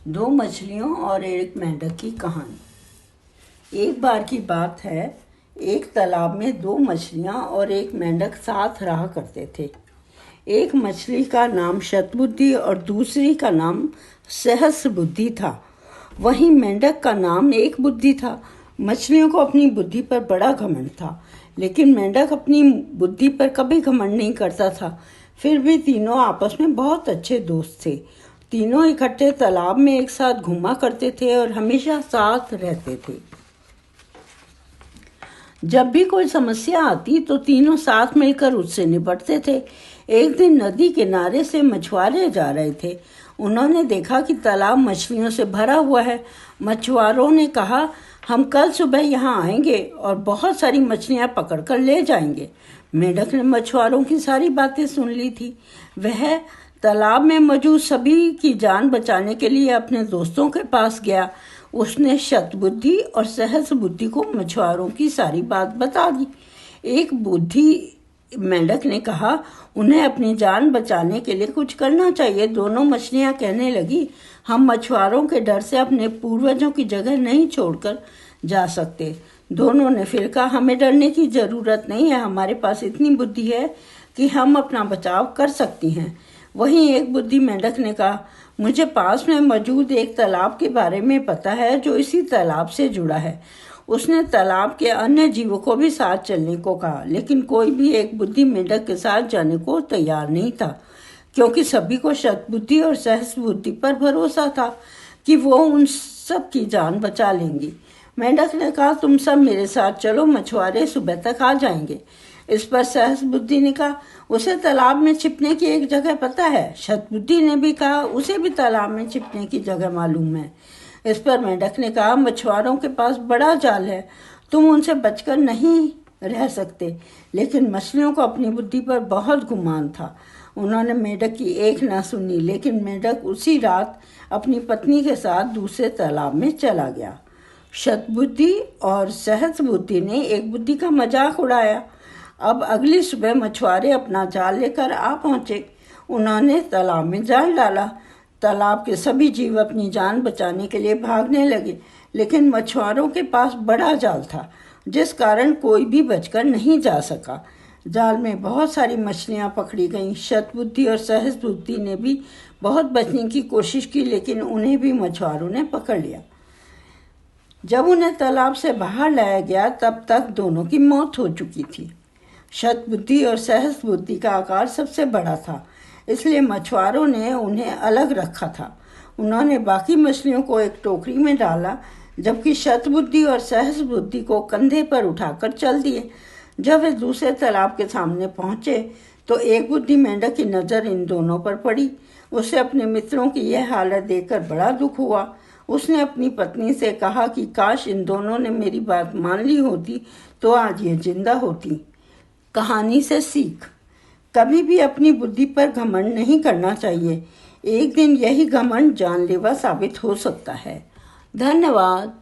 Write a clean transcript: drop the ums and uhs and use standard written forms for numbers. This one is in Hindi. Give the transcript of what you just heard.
दो मछलियों और एक मेंढक की कहानी। एक बार की बात है, एक तालाब में दो मछलियां और एक मेंढक साथ रहा करते थे। एक मछली का नाम शतबुद्धि और दूसरी का नाम सहस्रबुद्धि था। वहीं मेंढक का नाम एक बुद्धि था। मछलियों को अपनी बुद्धि पर बड़ा घमंड था, लेकिन मेंढक अपनी बुद्धि पर कभी घमंड नहीं करता था। फिर भी तीनों आपस में बहुत अच्छे दोस्त थे। तीनों इकट्ठे तालाब में एक साथ घूमा करते थे और हमेशा साथ रहते थे। जब भी कोई समस्या आती तो तीनों साथ मिलकर उससे निपटते थे। एक दिन नदी किनारे से मछुआरे जा रहे थे। उन्होंने देखा कि तालाब मछलियों से भरा हुआ है। मछुआरों ने कहा, हम कल सुबह यहाँ आएंगे और बहुत सारी मछलियाँ पकड़कर ले जाएंगे। मेंढक ने मछुआरों की सारी बातें सुन ली थी। वह तालाब में मौजूद सभी की जान बचाने के लिए अपने दोस्तों के पास गया। उसने शतबुद्धि और सहस्रबुद्धि को मछुआरों की सारी बात बता दी। एक बुद्धि मेंढक ने कहा, उन्हें अपनी जान बचाने के लिए कुछ करना चाहिए। दोनों मछलियां कहने लगी, हम मछुआरों के डर से अपने पूर्वजों की जगह नहीं छोड़कर जा सकते। दोनों ने फिर कहा, हमें डरने की जरूरत नहीं है, हमारे पास इतनी बुद्धि है कि हम अपना बचाव कर सकती हैं। वहीं एक बुद्धि मेंढक ने कहा, मुझे पास में मौजूद एक तालाब के बारे में पता है जो इसी तालाब से जुड़ा है। उसने तालाब के अन्य जीवों को भी साथ चलने को कहा, लेकिन कोई भी एक बुद्धि मेंढक के साथ जाने को तैयार नहीं था, क्योंकि सभी को शतबुद्धि और सहस्रबुद्धि पर भरोसा था कि वो उन सब की जान बचा लेंगी। मेंढक ने कहा, तुम सब मेरे साथ चलो, मछुआरे सुबह तक आ जाएंगे। इस पर सहस्रबुद्धि ने कहा, उसे तालाब में छिपने की एक जगह पता है। शतबुद्धि ने भी कहा, उसे भी तालाब में छिपने की जगह मालूम है। इस पर मेंढक ने कहा, मछुआरों के पास बड़ा जाल है, तुम उनसे बचकर नहीं रह सकते। लेकिन मछलियों को अपनी बुद्धि पर बहुत गुमान था। उन्होंने मेंढक की एक ना सुनी, लेकिन मेंढक उसी रात अपनी पत्नी के साथ दूसरे तालाब में चला गया। शतबुद्धि और सहस्रबुद्धि ने एक बुद्धि का मजाक उड़ाया। अब अगली सुबह मछुआरे अपना जाल लेकर आ पहुंचे। उन्होंने तालाब में जाल डाला। तालाब के सभी जीव अपनी जान बचाने के लिए भागने लगे, लेकिन मछुआरों के पास बड़ा जाल था, जिस कारण कोई भी बचकर नहीं जा सका। जाल में बहुत सारी मछलियां पकड़ी गईं। शतबुद्धि और सहस्रबुद्धि ने भी बहुत बचने की कोशिश की, लेकिन उन्हें भी मछुआरों ने पकड़ लिया। जब उन्हें तालाब से बाहर लाया गया, तब तक दोनों की मौत हो चुकी थी। शतबुद्धि और सहस्रबुद्धि का आकार सबसे बड़ा था, इसलिए मछुआरों ने उन्हें अलग रखा था। उन्होंने बाकी मछलियों को एक टोकरी में डाला, जबकि शतबुद्धि और सहस्रबुद्धि को कंधे पर उठाकर चल दिए। जब वे दूसरे तालाब के सामने पहुंचे तो एक बुद्धि मेंढक की नज़र इन दोनों पर पड़ी। उसे अपने मित्रों की यह हालत देखकर बड़ा दुख हुआ। उसने अपनी पत्नी से कहा कि काश इन दोनों ने मेरी बात मान ली होती तो आज ये जिंदा होती। कहानी से सीख, कभी भी अपनी बुद्धि पर घमंड नहीं करना चाहिए। एक दिन यही घमंड जानलेवा साबित हो सकता है। धन्यवाद।